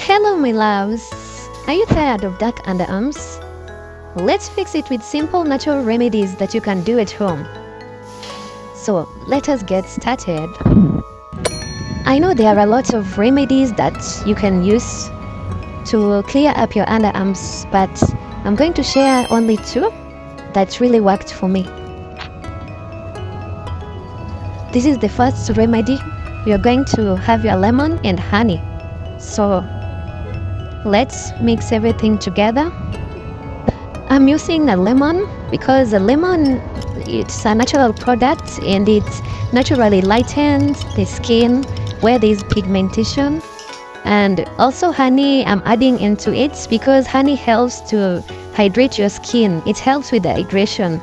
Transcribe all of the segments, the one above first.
Hello my loves! Are you tired of dark underarms? Let's fix it with simple natural remedies that you can do at home. So let us get started. I know there are a lot of remedies that you can use to clear up your underarms, but I'm going to share only two that really worked for me. This is the first remedy. We are going to have your lemon and honey. So let's mix everything together. I'm using a lemon because a lemon, it's a natural product and it naturally lightens the skin where there is pigmentation. And also honey, I'm adding into it because honey helps to hydrate your skin. It helps with the hydration.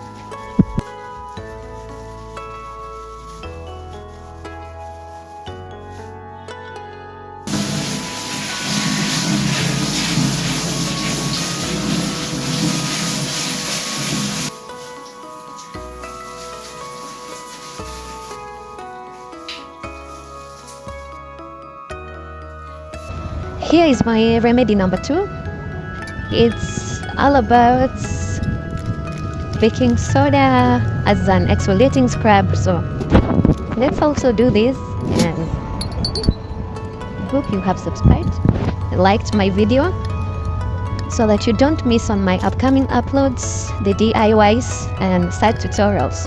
Here is my remedy number 2. It's all about baking soda as an exfoliating scrub. So let's also do this, and hope you have subscribed and liked my video so that you don't miss on my upcoming uploads, the DIYs and side tutorials.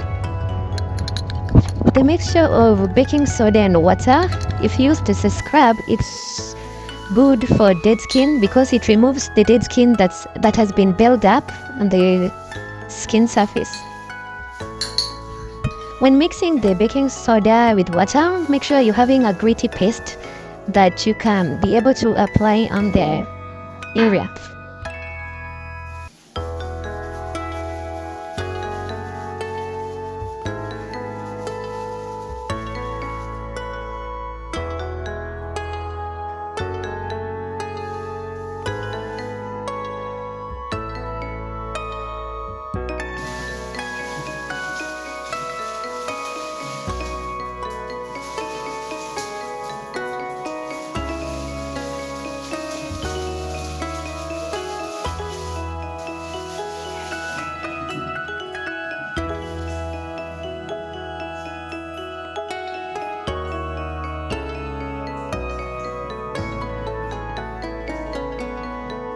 The mixture of baking soda and water, if used as a scrub, it's good for dead skin because it removes the dead skin that has been built up on the skin surface. When mixing the baking soda with water, make sure you're having a gritty paste that you can be able to apply on the area.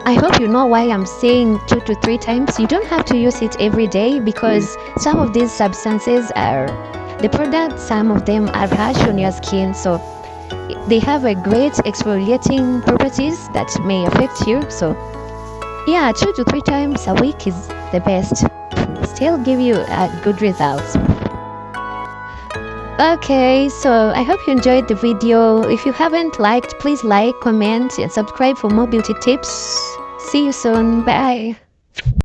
I hope you know why I'm saying 2 to 3 times. You don't have to use it every day because some of these substances are the products, some of them are harsh on your skin, so they have a great exfoliating properties that may affect you. So yeah, 2 to 3 times a week is the best. Still give you good results. Okay, so I hope you enjoyed the video. If you haven't liked, please like, comment and subscribe for more beauty tips. See you soon. Bye.